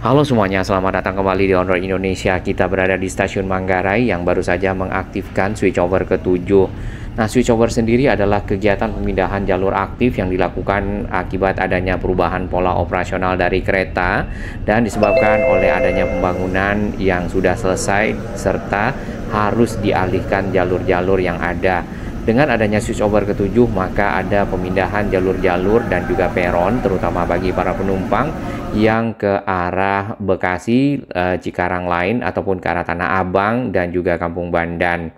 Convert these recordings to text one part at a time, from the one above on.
Halo semuanya, selamat datang kembali di On Road Indonesia. Kita berada di stasiun Manggarai yang baru saja mengaktifkan switchover ke-7. Nah, switchover sendiri adalah kegiatan pemindahan jalur aktif yang dilakukan akibat adanya perubahan pola operasional dari kereta dan disebabkan oleh adanya pembangunan yang sudah selesai serta harus dialihkan jalur-jalur yang ada. Dengan adanya switchover ke-7, maka ada pemindahan jalur-jalur dan juga peron, terutama bagi para penumpang yang ke arah Bekasi, Cikarang lain, ataupun ke arah Tanah Abang dan juga Kampung Bandan.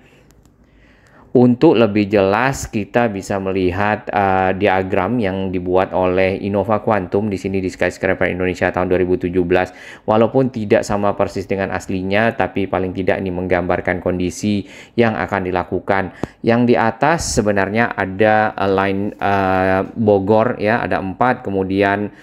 Untuk lebih jelas kita bisa melihat diagram yang dibuat oleh Innova Quantum di sini di Skyscraper Indonesia tahun 2017. Walaupun tidak sama persis dengan aslinya, tapi paling tidak ini menggambarkan kondisi yang akan dilakukan. Yang di atas sebenarnya ada line Bogor ya, ada 4, kemudian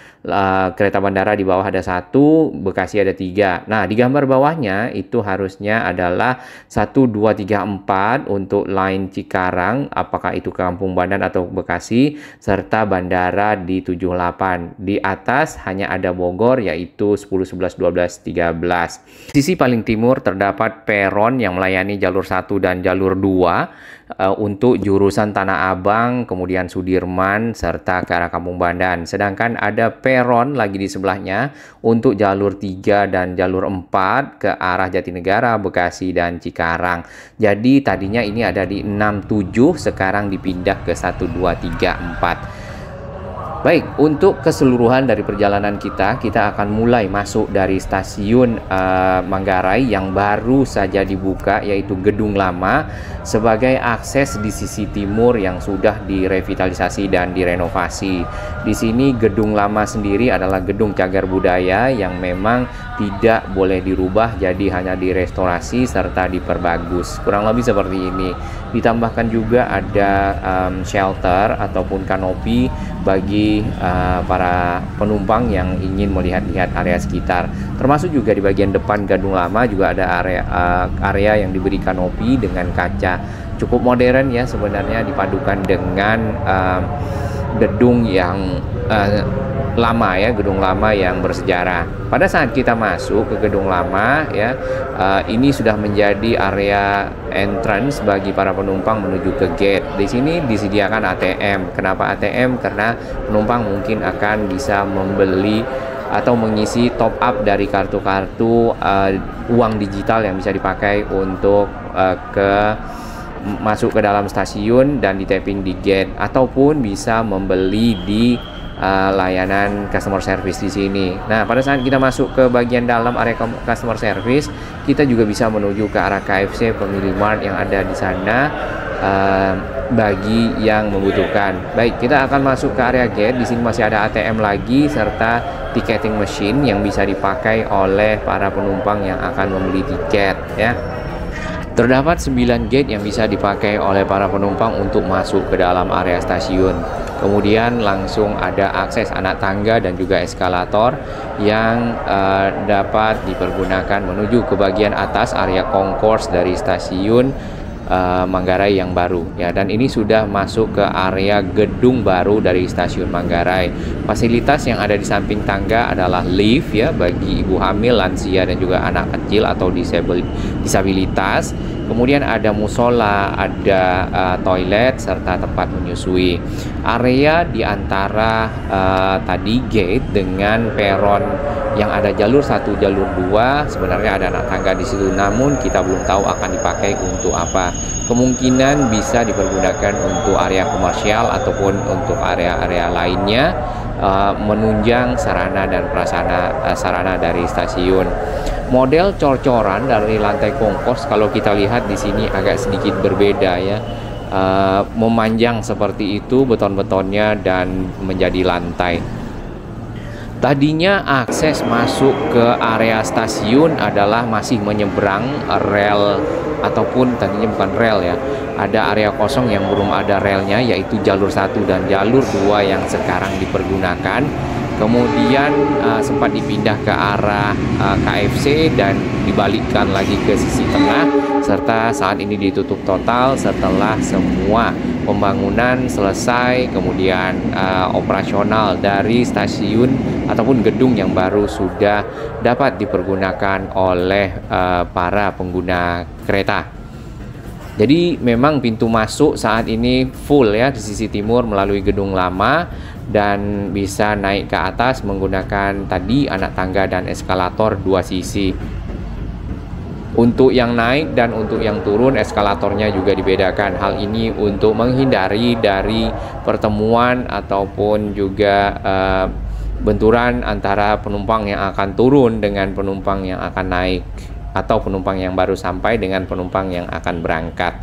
kereta bandara di bawah ada 1, Bekasi ada 3. Nah, di gambar bawahnya itu harusnya adalah 1, 2, 3, 4 untuk line Cikarang, apakah itu Kampung Bandan atau Bekasi, serta bandara di 78. Di atas hanya ada Bogor yaitu 10, 11, 12, 13. Sisi paling timur terdapat peron yang melayani jalur 1 dan jalur 2 untuk jurusan Tanah Abang, kemudian Sudirman, serta ke arah Kampung Bandan. Sedangkan ada peron lagi di sebelahnya untuk jalur 3 dan jalur 4 ke arah Jatinegara, Bekasi, dan Cikarang. Jadi tadinya ini ada di 6, 7, sekarang dipindah ke 1, 2, 3, 4. Baik, untuk keseluruhan dari perjalanan kita akan mulai masuk dari stasiun Manggarai yang baru saja dibuka, yaitu Gedung Lama, sebagai akses di sisi timur yang sudah direvitalisasi dan direnovasi. Di sini Gedung Lama sendiri adalah gedung cagar budaya yang memang tidak boleh dirubah, jadi hanya direstorasi serta diperbagus. Kurang lebih seperti ini. Ditambahkan juga ada shelter ataupun kanopi bagi para penumpang yang ingin melihat-lihat area sekitar. Termasuk juga di bagian depan Gedung Lama juga ada area yang diberi kanopi dengan kaca. Cukup modern ya sebenarnya, dipadukan dengan gedung yang lama ya, gedung lama yang bersejarah. Pada saat kita masuk ke gedung lama ya, ini sudah menjadi area entrance bagi para penumpang menuju ke gate. Di sini disediakan ATM. Kenapa ATM? Karena penumpang mungkin akan bisa membeli atau mengisi top up dari kartu-kartu uang digital yang bisa dipakai untuk masuk ke dalam stasiun dan di tapping di gate, ataupun bisa membeli di layanan customer service di sini. Nah, pada saat kita masuk ke bagian dalam area customer service, kita juga bisa menuju ke arah KFC, Family Mart yang ada di sana bagi yang membutuhkan. Baik, kita akan masuk ke area gate. Di sini masih ada ATM lagi serta ticketing machine yang bisa dipakai oleh para penumpang yang akan membeli tiket ya. Terdapat 9 gate yang bisa dipakai oleh para penumpang untuk masuk ke dalam area stasiun. Kemudian langsung ada akses anak tangga dan juga eskalator yang dapat dipergunakan menuju ke bagian atas area concourse dari stasiun Manggarai yang baru ya. Dan ini sudah masuk ke area gedung baru dari stasiun Manggarai. Fasilitas yang ada di samping tangga adalah lift ya bagi ibu hamil, lansia, dan juga anak kecil atau disabilitas. Kemudian ada musola, ada toilet serta tempat menyusui. Area di antara tadi gate dengan peron yang ada jalur 1, jalur 2 sebenarnya ada anak tangga di situ, namun kita belum tahu akan dipakai untuk apa. Kemungkinan bisa dipergunakan untuk area komersial ataupun untuk area-area lainnya, menunjang sarana dan prasarana sarana dari stasiun. Model cor-coran dari lantai concourse kalau kita lihat di sini agak sedikit berbeda ya, memanjang seperti itu beton-betonnya dan menjadi lantai. Tadinya akses masuk ke area stasiun adalah masih menyeberang rel, ataupun tadinya bukan rel ya, ada area kosong yang belum ada relnya, yaitu jalur 1 dan jalur 2 yang sekarang dipergunakan. kemudian sempat dipindah ke arah KFC dan dibalikkan lagi ke sisi tengah, serta saat ini ditutup total setelah semua pembangunan selesai, kemudian operasional dari stasiun ataupun gedung yang baru sudah dapat dipergunakan oleh para pengguna kereta. Jadi memang pintu masuk saat ini full ya di sisi timur melalui gedung lama, dan bisa naik ke atas menggunakan tadi anak tangga dan eskalator dua sisi. Untuk yang naik dan untuk yang turun, eskalatornya juga dibedakan. Hal ini untuk menghindari dari pertemuan ataupun juga benturan antara penumpang yang akan turun dengan penumpang yang akan naik, atau penumpang yang baru sampai dengan penumpang yang akan berangkat.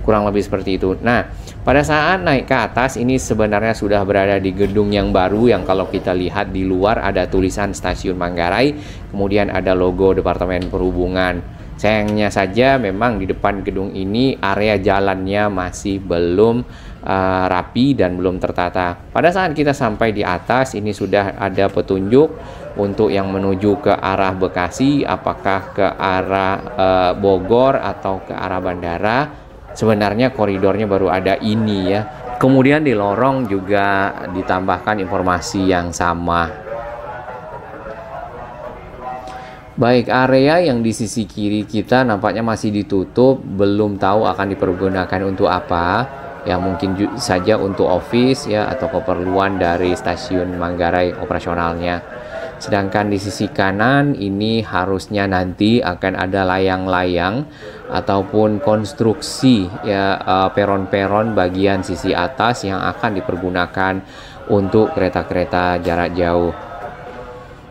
Kurang lebih seperti itu. Nah, pada saat naik ke atas ini sebenarnya sudah berada di gedung yang baru, yang kalau kita lihat di luar ada tulisan Stasiun Manggarai, kemudian ada logo Departemen Perhubungan. Sayangnya saja memang di depan gedung ini area jalannya masih belum rapi dan belum tertata. Pada saat kita sampai di atas ini sudah ada petunjuk untuk yang menuju ke arah Bekasi, apakah ke arah Bogor atau ke arah bandara. Sebenarnya koridornya baru ada ini ya. Kemudian di lorong juga ditambahkan informasi yang sama. Baik, area yang di sisi kiri kita nampaknya masih ditutup, belum tahu akan dipergunakan untuk apa. Ya mungkin saja untuk office ya, atau keperluan dari stasiun Manggarai operasionalnya. Sedangkan di sisi kanan ini harusnya nanti akan ada layang-layang ataupun konstruksi ya, peron-peron bagian sisi atas yang akan dipergunakan untuk kereta-kereta jarak jauh.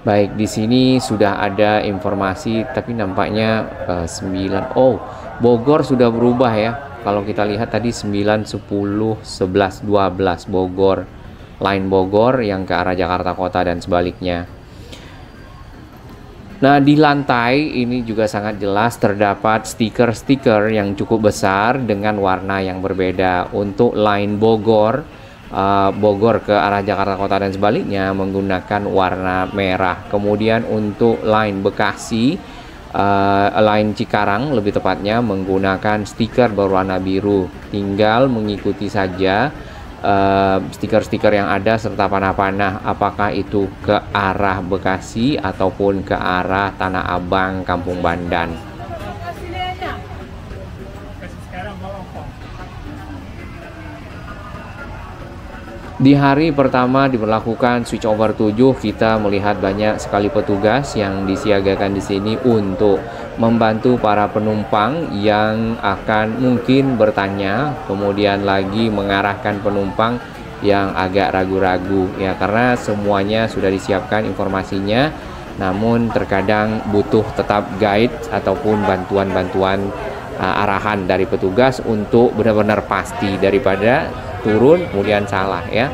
Baik, di sini sudah ada informasi, tapi nampaknya 9. Oh, Bogor sudah berubah ya. Kalau kita lihat tadi 9, 10, 11, 12 Bogor, line Bogor yang ke arah Jakarta Kota dan sebaliknya. Nah, di lantai ini juga sangat jelas terdapat stiker-stiker yang cukup besar dengan warna yang berbeda. Untuk line Bogor, Bogor ke arah Jakarta Kota dan sebaliknya menggunakan warna merah. Kemudian untuk line Bekasi, line Cikarang lebih tepatnya menggunakan stiker berwarna biru. Tinggal mengikuti saja stiker-stiker yang ada serta panah-panah, apakah itu ke arah Bekasi ataupun ke arah Tanah Abang, Kampung Bandan. Di hari pertama diberlakukan switch over 7, kita melihat banyak sekali petugas yang disiagakan di sini untuk membantu para penumpang yang akan mungkin bertanya, kemudian lagi mengarahkan penumpang yang agak ragu-ragu ya, karena semuanya sudah disiapkan informasinya, namun terkadang butuh tetap guide ataupun bantuan-bantuan arahan dari petugas untuk benar-benar pasti daripada turun kemudian salah ya.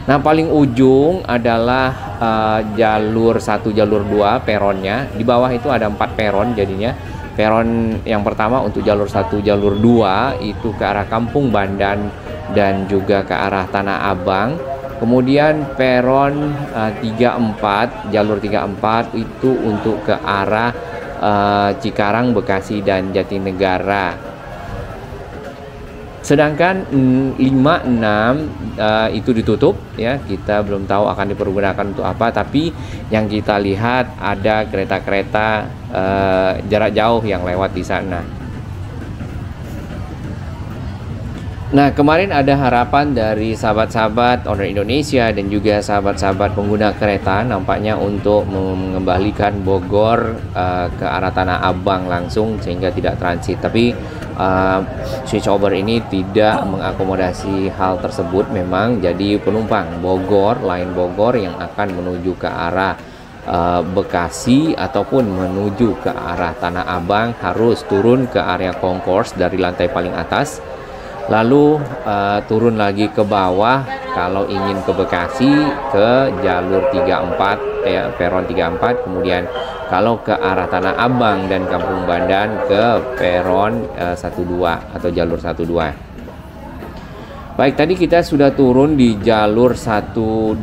Nah, paling ujung adalah jalur 1, jalur 2 peronnya. Di bawah itu ada 4 peron jadinya. Peron yang pertama untuk jalur 1, jalur 2 itu ke arah Kampung Bandan dan juga ke arah Tanah Abang. Kemudian peron 34, jalur 34 itu untuk ke arah Cikarang, Bekasi dan Jatinegara. Sedangkan 5, 6 itu ditutup ya, kita belum tahu akan dipergunakan untuk apa, tapi yang kita lihat ada kereta-kereta jarak jauh yang lewat di sana. Nah, kemarin ada harapan dari sahabat-sahabat owner Indonesia dan juga sahabat-sahabat pengguna kereta nampaknya untuk mengembalikan Bogor ke arah Tanah Abang langsung sehingga tidak transit. Tapi switch over ini tidak mengakomodasi hal tersebut memang. Jadi penumpang Bogor, line Bogor yang akan menuju ke arah Bekasi ataupun menuju ke arah Tanah Abang harus turun ke area concourse dari lantai paling atas. Lalu turun lagi ke bawah kalau ingin ke Bekasi ke jalur 34 ya, peron 34, kemudian kalau ke arah Tanah Abang dan Kampung Bandan ke peron 12 atau jalur 12. Baik, tadi kita sudah turun di jalur 12,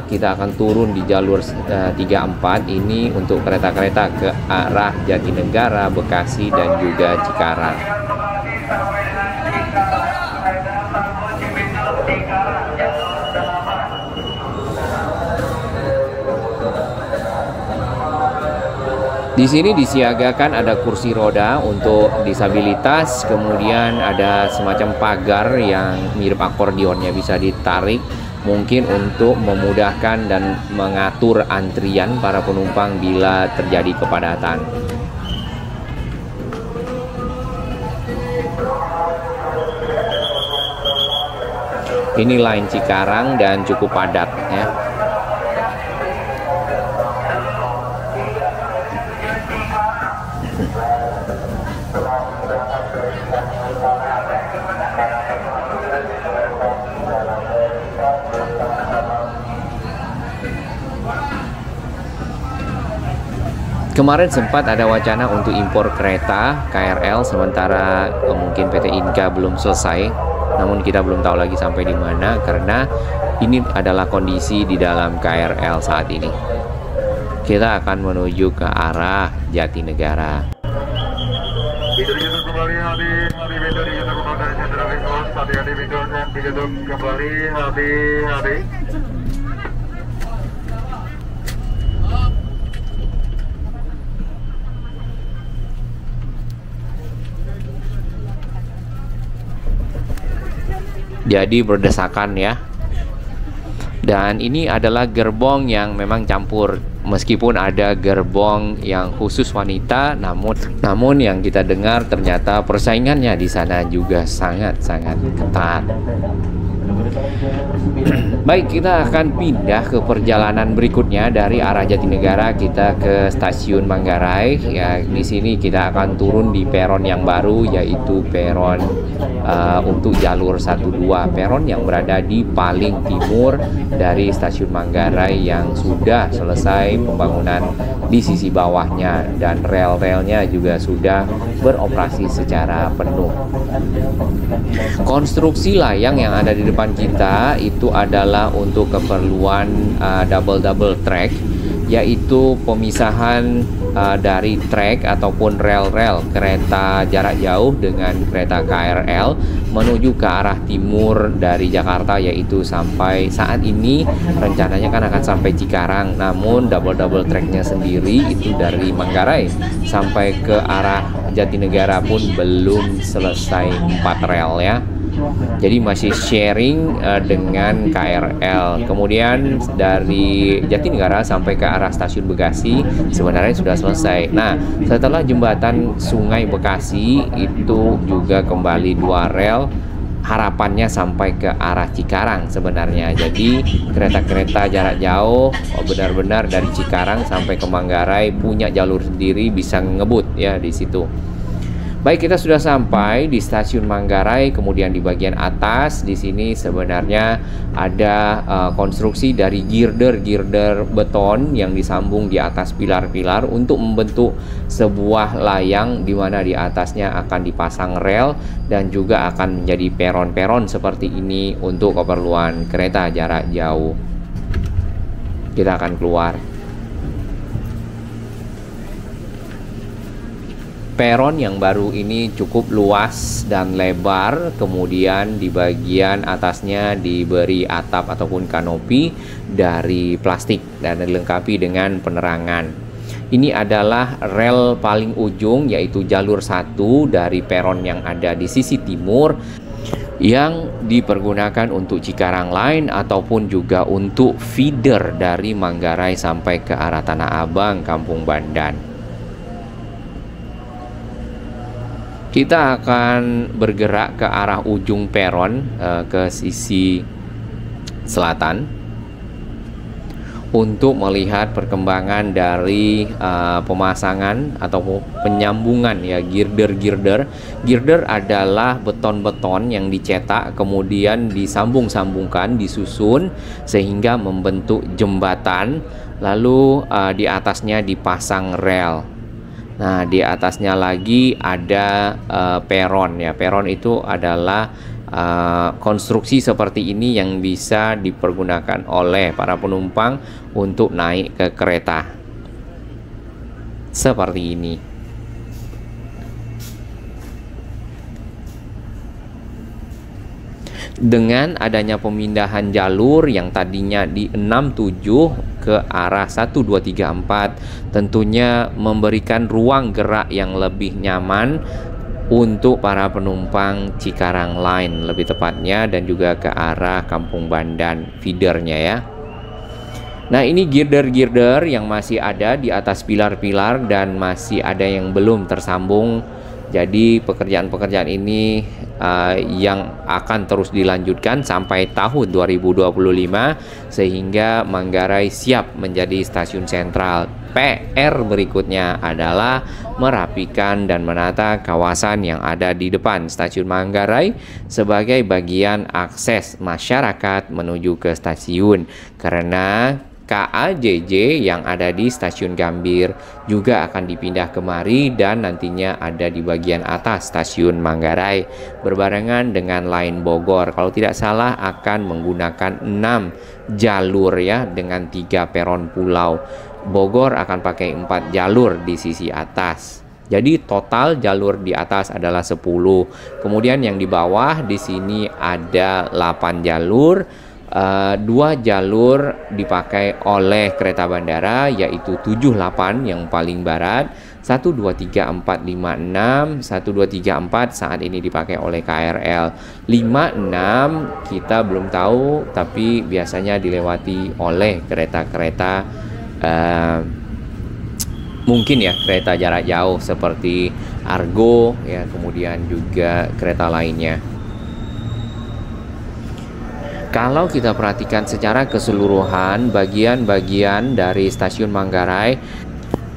kita akan turun di jalur 34 ini untuk kereta-kereta ke arah Jatinegara, Bekasi, dan juga Cikarang. Di sini disiagakan ada kursi roda untuk disabilitas, kemudian ada semacam pagar yang mirip akordionnya bisa ditarik, mungkin untuk memudahkan dan mengatur antrian para penumpang bila terjadi kepadatan. Ini line Cikarang dan cukup padat ya. Kemarin sempat ada wacana untuk impor kereta KRL, sementara mungkin PT Inka belum selesai. Namun kita belum tahu lagi sampai di mana karena ini adalah kondisi di dalam KRL saat ini. Kita akan menuju ke arah Jatinegara. Jadi berdesakan ya. Dan ini adalah gerbong yang memang campur. Meskipun ada gerbong yang khusus wanita, namun yang kita dengar ternyata persaingannya di sana juga sangat-sangat ketat. Baik, kita akan pindah ke perjalanan berikutnya dari arah Jatinegara kita ke stasiun Manggarai. Ya, di sini kita akan turun di peron yang baru, yaitu peron untuk jalur 12, peron yang berada di paling timur dari stasiun Manggarai yang sudah selesai pembangunan di sisi bawahnya dan rel-relnya juga sudah beroperasi secara penuh. Konstruksi layang yang ada di depan kita itu adalah untuk keperluan double track, yaitu pemisahan dari trek ataupun rel-rel kereta jarak jauh dengan kereta KRL menuju ke arah timur dari Jakarta, yaitu sampai saat ini rencananya kan akan sampai Cikarang, namun double tracknya sendiri itu dari Manggarai sampai ke arah Jatinegara pun belum selesai 4 rel ya. Jadi masih sharing dengan KRL. Kemudian dari Jatinegara sampai ke arah stasiun Bekasi sebenarnya sudah selesai. Nah, setelah jembatan Sungai Bekasi itu juga kembali 2 rel. Harapannya sampai ke arah Cikarang sebenarnya. Jadi kereta-kereta jarak jauh benar-benar dari Cikarang sampai ke Manggarai punya jalur sendiri, bisa ngebut ya di situ. Baik, kita sudah sampai di stasiun Manggarai. Kemudian di bagian atas di sini sebenarnya ada konstruksi dari girder beton yang disambung di atas pilar-pilar untuk membentuk sebuah layang di mana di atasnya akan dipasang rel dan juga akan menjadi peron-peron seperti ini untuk keperluan kereta jarak jauh. Kita akan keluar. Peron yang baru ini cukup luas dan lebar, kemudian di bagian atasnya diberi atap ataupun kanopi dari plastik dan dilengkapi dengan penerangan. Ini adalah rel paling ujung, yaitu jalur 1 dari peron yang ada di sisi timur yang dipergunakan untuk Cikarang Line ataupun juga untuk feeder dari Manggarai sampai ke arah Tanah Abang, Kampung Bandan. Kita akan bergerak ke arah ujung peron ke sisi selatan untuk melihat perkembangan dari pemasangan atau penyambungan ya girder. Girder adalah beton-beton yang dicetak kemudian disambung-sambungkan, disusun sehingga membentuk jembatan, lalu di atasnya dipasang rel. Nah, di atasnya lagi ada peron ya. Peron itu adalah konstruksi seperti ini yang bisa dipergunakan oleh para penumpang untuk naik ke kereta seperti ini. Dengan adanya pemindahan jalur yang tadinya di 67 ke arah 1234, tentunya memberikan ruang gerak yang lebih nyaman untuk para penumpang Cikarang Line lebih tepatnya, dan juga ke arah Kampung Bandan feedernya ya. Nah, ini girder-girder yang masih ada di atas pilar-pilar dan masih ada yang belum tersambung. Jadi pekerjaan-pekerjaan ini yang akan terus dilanjutkan sampai tahun 2025 sehingga Manggarai siap menjadi stasiun sentral. PR berikutnya adalah merapikan dan menata kawasan yang ada di depan stasiun Manggarai sebagai bagian akses masyarakat menuju ke stasiun, karena KAJJ yang ada di stasiun Gambir juga akan dipindah kemari dan nantinya ada di bagian atas stasiun Manggarai berbarengan dengan Line Bogor. Kalau tidak salah akan menggunakan 6 jalur ya, dengan 3 peron pulau. Bogor akan pakai 4 jalur di sisi atas. Jadi total jalur di atas adalah 10. Kemudian yang di bawah di sini ada 8 jalur. 2 jalur dipakai oleh kereta bandara, yaitu 78 yang paling barat, 1, 2, 3, 4, 5, 6, 1, 2, 3, 4 saat ini dipakai oleh KRL. 5, 6 kita belum tahu, tapi biasanya dilewati oleh kereta-kereta mungkin ya kereta jarak jauh seperti Argo ya, kemudian juga kereta lainnya. Kalau kita perhatikan secara keseluruhan, bagian-bagian dari stasiun Manggarai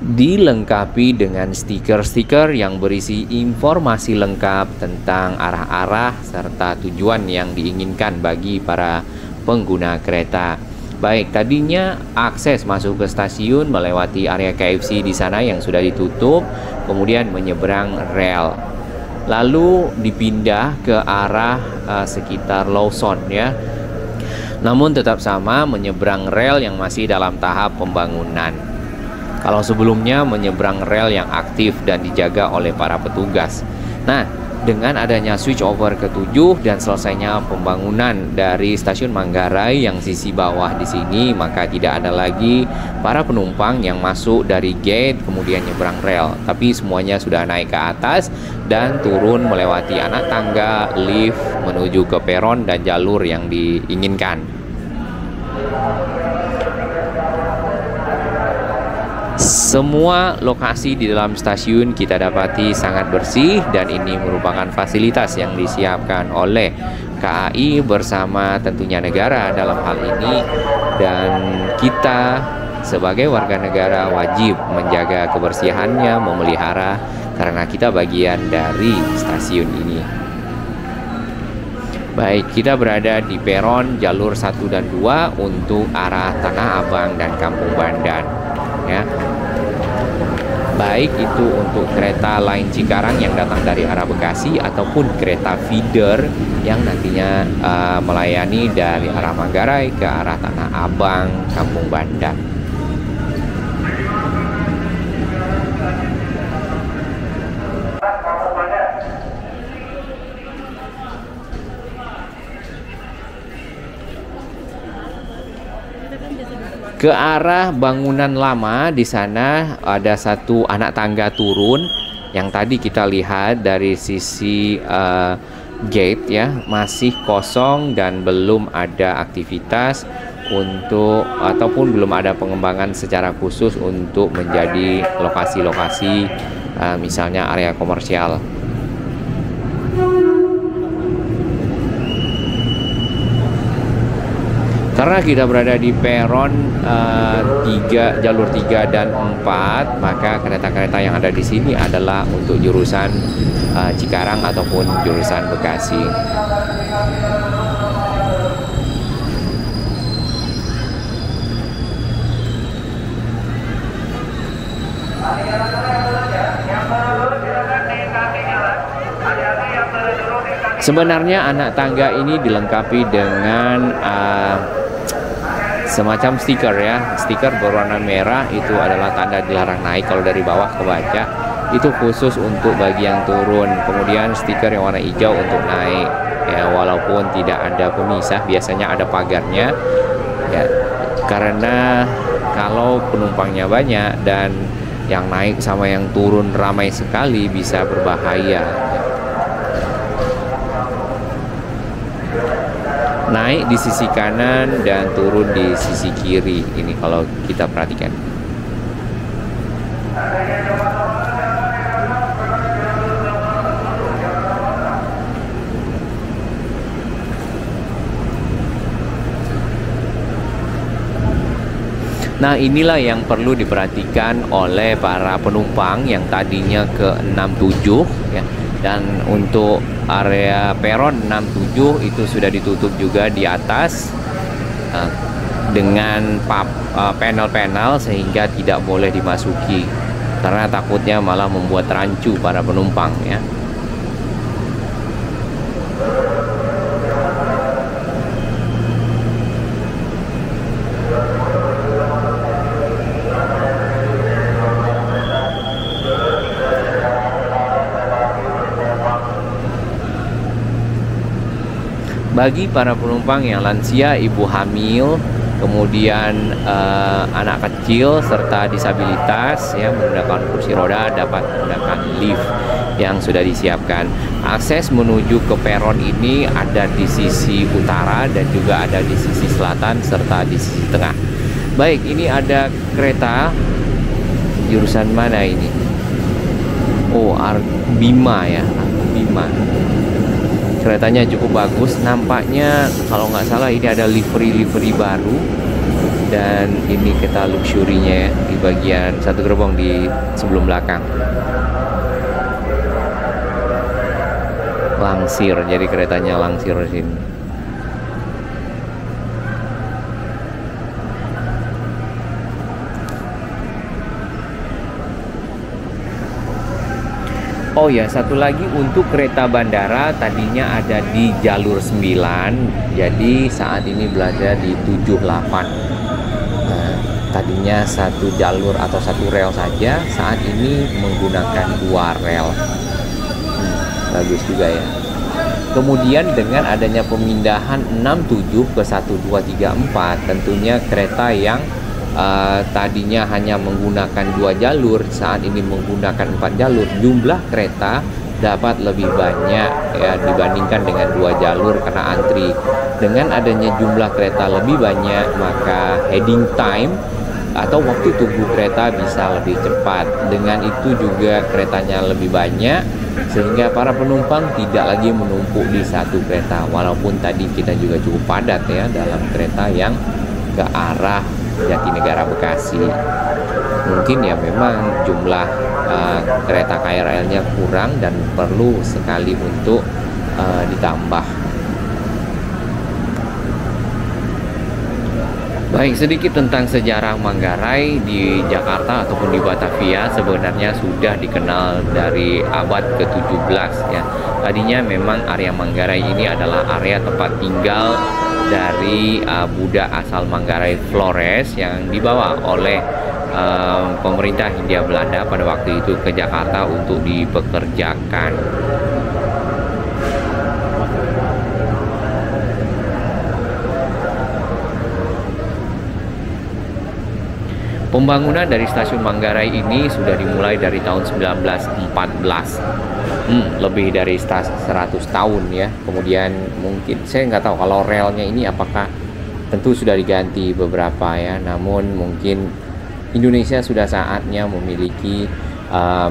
dilengkapi dengan stiker-stiker yang berisi informasi lengkap tentang arah-arah serta tujuan yang diinginkan bagi para pengguna kereta. Baik, tadinya akses masuk ke stasiun melewati area KFC di sana yang sudah ditutup, kemudian menyeberang rel. Lalu dipindah ke arah sekitar Lawson ya. Namun tetap sama menyeberang rel yang masih dalam tahap pembangunan. Kalau sebelumnya menyeberang rel yang aktif dan dijaga oleh para petugas. Nah, dengan adanya switch over ke-7 dan selesainya pembangunan dari stasiun Manggarai yang sisi bawah di sini, maka tidak ada lagi para penumpang yang masuk dari gate kemudian nyebrang rel, tapi semuanya sudah naik ke atas dan turun melewati anak tangga, lift menuju ke peron dan jalur yang diinginkan. Semua lokasi di dalam stasiun kita dapati sangat bersih, dan ini merupakan fasilitas yang disiapkan oleh KAI bersama tentunya negara dalam hal ini, dan kita sebagai warga negara wajib menjaga kebersihannya, memelihara, karena kita bagian dari stasiun ini. Baik, kita berada di peron jalur 1 dan 2 untuk arah Tanah Abang dan Kampung Bandan ya. Baik itu untuk kereta Line Cikarang yang datang dari arah Bekasi ataupun kereta feeder yang nantinya melayani dari arah Manggarai ke arah Tanah Abang, Kampung Bandan. Ke arah bangunan lama di sana ada satu anak tangga turun yang tadi kita lihat dari sisi gate ya, masih kosong dan belum ada aktivitas untuk ataupun belum ada pengembangan secara khusus untuk menjadi lokasi-lokasi misalnya area komersial. Karena kita berada di peron 3, jalur 3 dan 4, maka kereta-kereta yang ada di sini adalah untuk jurusan Cikarang ataupun jurusan Bekasi. Sebenarnya anak tangga ini dilengkapi dengan semacam stiker ya, stiker berwarna merah, itu adalah tanda dilarang naik kalau dari bawah kebaca, itu khusus untuk bagi yang turun. Kemudian stiker yang warna hijau untuk naik ya, walaupun tidak ada pemisah, biasanya ada pagarnya ya, karena kalau penumpangnya banyak dan yang naik sama yang turun ramai sekali bisa berbahaya. Naik di sisi kanan dan turun di sisi kiri, ini kalau kita perhatikan. Nah, inilah yang perlu diperhatikan oleh para penumpang yang tadinya ke 67 ya. Dan untuk area peron 67 itu sudah ditutup juga di atas dengan panel-panel sehingga tidak boleh dimasuki, karena takutnya malah membuat rancu para penumpang ya. Bagi para penumpang yang lansia, ibu hamil, kemudian anak kecil serta disabilitas ya, menggunakan kursi roda dapat menggunakan lift yang sudah disiapkan. Akses menuju ke peron ini ada di sisi utara dan juga ada di sisi selatan serta di sisi tengah. Baik, ini ada kereta jurusan mana ini? Oh, Bima ya, Bima. Keretanya cukup bagus, nampaknya kalau nggak salah ini ada livery baru, dan ini kereta luxury-nya ya, di bagian satu gerbong di sebelum belakang. Langsir, jadi keretanya langsir di sini. Oh ya, satu lagi untuk kereta bandara tadinya ada di jalur 9, jadi saat ini berada di 78. Nah, tadinya satu jalur atau satu rel saja, saat ini menggunakan 2 rel. Bagus juga ya. Kemudian dengan adanya pemindahan 67 ke 1234, tentunya kereta yang tadinya hanya menggunakan 2 jalur, saat ini menggunakan 4 jalur, jumlah kereta dapat lebih banyak ya dibandingkan dengan 2 jalur karena antri. Dengan adanya jumlah kereta lebih banyak, maka heading time atau waktu tunggu kereta bisa lebih cepat. Dengan itu juga keretanya lebih banyak, sehingga para penumpang tidak lagi menumpuk di satu kereta. Walaupun tadi kita juga cukup padat ya dalam kereta yang ke arah Jatinegara Bekasi. Mungkin ya memang jumlah kereta KRL-nya kurang dan perlu sekali untuk ditambah. Baik, sedikit tentang sejarah Manggarai di Jakarta ataupun di Batavia. Sebenarnya sudah dikenal dari abad ke-17 ya. Tadinya memang area Manggarai ini adalah area tempat tinggal dari budak asal Manggarai Flores yang dibawa oleh pemerintah Hindia Belanda pada waktu itu ke Jakarta untuk dipekerjakan. Pembangunan dari stasiun Manggarai ini sudah dimulai dari tahun 1914, lebih dari 100 tahun ya. Kemudian mungkin saya nggak tahu kalau relnya ini apakah, tentu sudah diganti beberapa ya. Namun mungkin Indonesia sudah saatnya memiliki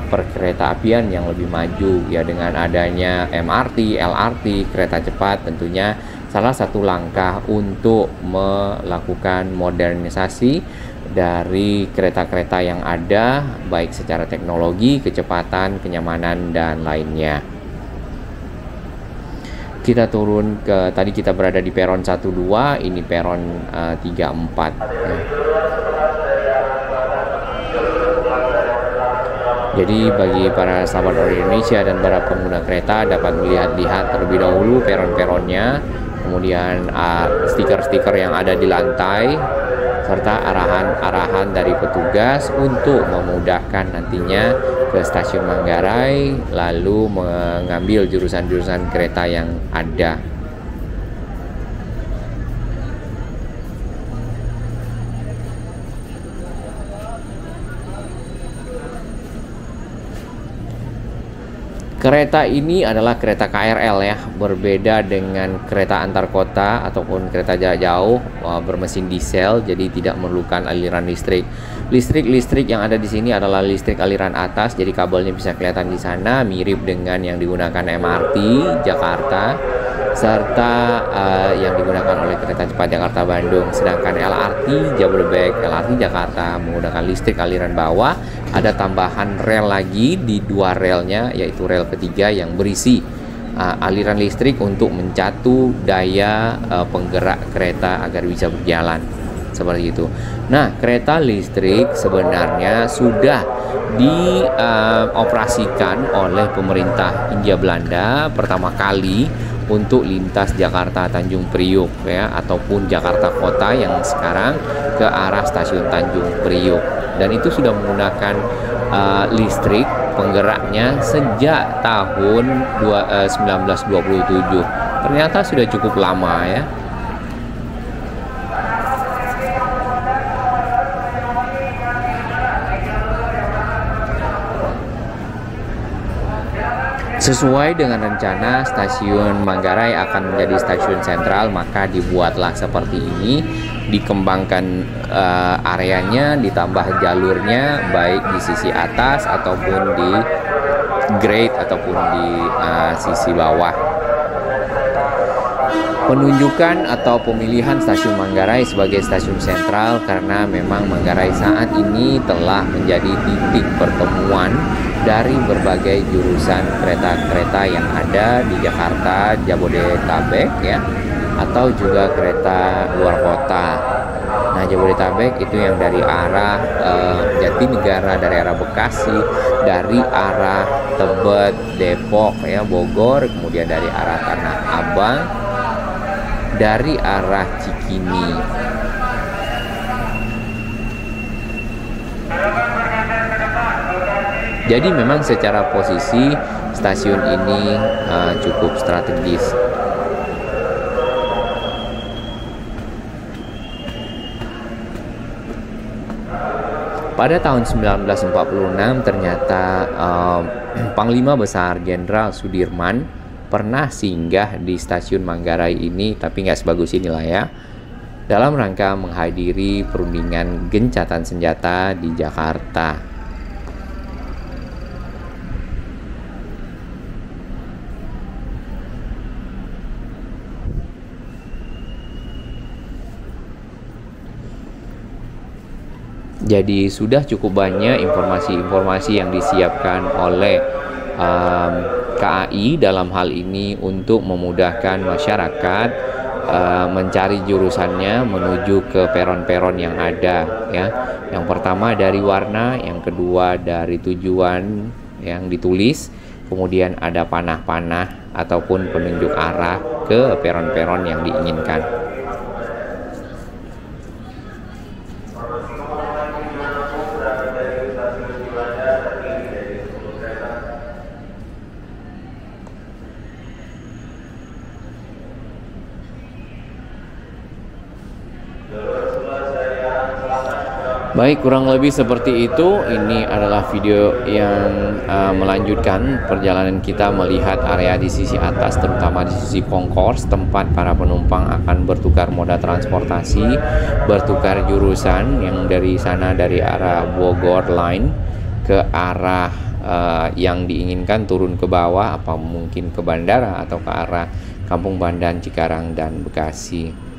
perkereta apian yang lebih maju ya, dengan adanya MRT, LRT, kereta cepat tentunya salah satu langkah untuk melakukan modernisasi dari kereta-kereta yang ada, baik secara teknologi, kecepatan, kenyamanan, dan lainnya. Kita turun ke, tadi kita berada di peron 12, ini peron 34. Jadi bagi para sahabat Ori Indonesia dan para pengguna kereta dapat melihat-lihat terlebih dahulu peron-peronnya, kemudian stiker-stiker yang ada di lantai, serta arahan-arahan dari petugas untuk memudahkan nantinya ke stasiun Manggarai, lalu mengambil jurusan-jurusan kereta yang ada. Kereta ini adalah kereta KRL ya, berbeda dengan kereta antar kota ataupun kereta jarak jauh bermesin diesel, jadi tidak memerlukan aliran listrik. Listrik yang ada di sini adalah listrik aliran atas, jadi kabelnya bisa kelihatan di sana, mirip dengan yang digunakan MRT Jakarta, serta yang digunakan oleh kereta cepat Jakarta Bandung. Sedangkan LRT Jabodebek, LRT Jakarta menggunakan listrik aliran bawah. Ada tambahan rel lagi di dua relnya, yaitu rel ketiga yang berisi aliran listrik untuk mencatu daya penggerak kereta agar bisa berjalan seperti itu. Nah, kereta listrik sebenarnya sudah dioperasikan oleh pemerintah Hindia Belanda pertama kali untuk lintas Jakarta Tanjung Priuk ya, ataupun Jakarta Kota yang sekarang ke arah stasiun Tanjung Priuk. Dan itu sudah menggunakan listrik penggeraknya sejak tahun 1927. Ternyata sudah cukup lama ya. Sesuai dengan rencana, stasiun Manggarai akan menjadi stasiun sentral, maka dibuatlah seperti ini, dikembangkan areanya, ditambah jalurnya baik di sisi atas ataupun di grade ataupun di sisi bawah. Penunjukan atau pemilihan stasiun Manggarai sebagai stasiun sentral karena memang Manggarai saat ini telah menjadi titik pertemuan dari berbagai jurusan kereta-kereta yang ada di Jakarta, Jabodetabek ya, atau juga kereta luar kota. Nah, Jabodetabek itu yang dari arah Jatinegara, dari arah Bekasi, dari arah Tebet, Depok ya, Bogor, kemudian dari arah Tanah Abang, dari arah Cikini. Jadi memang secara posisi stasiun ini cukup strategis. Pada tahun 1946 ternyata Panglima Besar Jenderal Sudirman pernah singgah di stasiun Manggarai ini, tapi nggak sebagus inilah ya, dalam rangka menghadiri perundingan gencatan senjata di Jakarta. Jadi sudah cukup banyak informasi-informasi yang disiapkan oleh KAI dalam hal ini untuk memudahkan masyarakat mencari jurusannya menuju ke peron-peron yang ada ya. Yang pertama dari warna, yang kedua dari tujuan yang ditulis, kemudian ada panah-panah ataupun penunjuk arah ke peron-peron yang diinginkan. Baik, kurang lebih seperti itu. Ini adalah video yang melanjutkan perjalanan kita melihat area di sisi atas, terutama di sisi concourse, tempat para penumpang akan bertukar moda transportasi, bertukar jurusan, yang dari sana dari arah Bogor Line ke arah yang diinginkan turun ke bawah, apa mungkin ke bandara atau ke arah Kampung Bandan, Cikarang, dan Bekasi.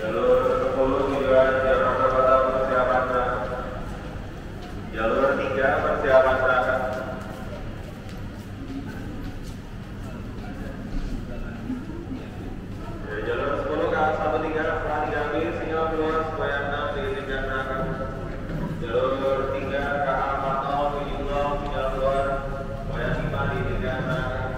Jalur 10 tujuan Jakarta Kota persiapan berangkat. Jalur 3 persiapan berangkat. Jalur 10 ke 13 telah diambil sinyal keluar supaya 6 diizinkan berangkat. Jalur 3 KA 4070 sinyal keluar supaya 5 diizinkan berangkat.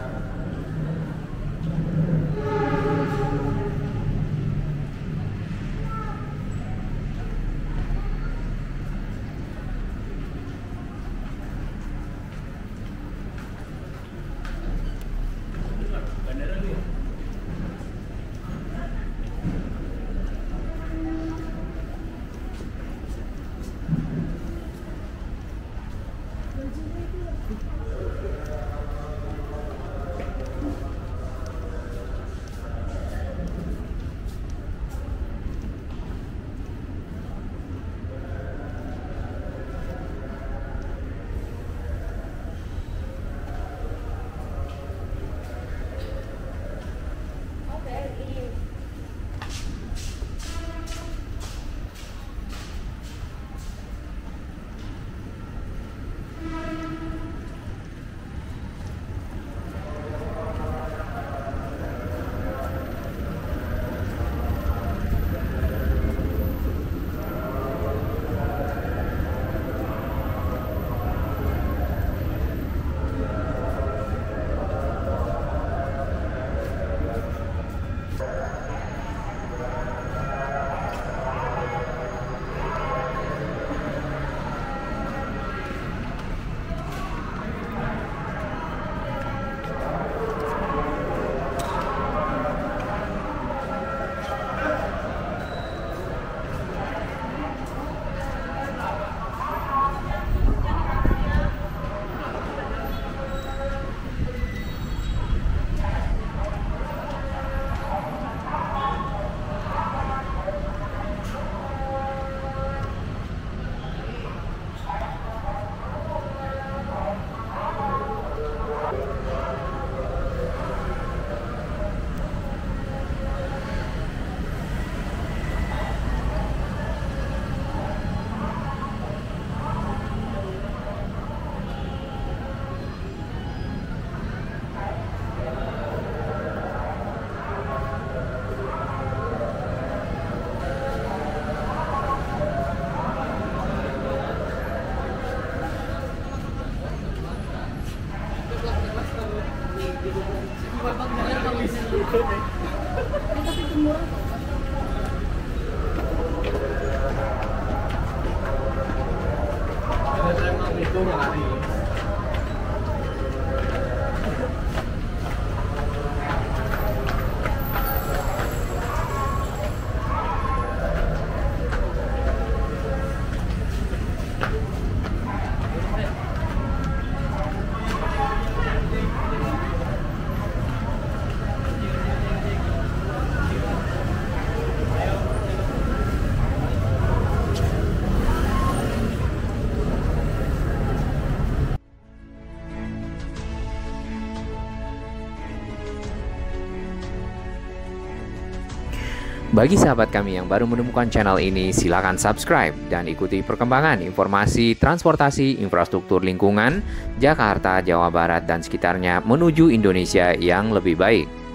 Bagi sahabat kami yang baru menemukan channel ini, silakan subscribe dan ikuti perkembangan informasi transportasi infrastruktur lingkungan Jakarta, Jawa Barat, dan sekitarnya menuju Indonesia yang lebih baik.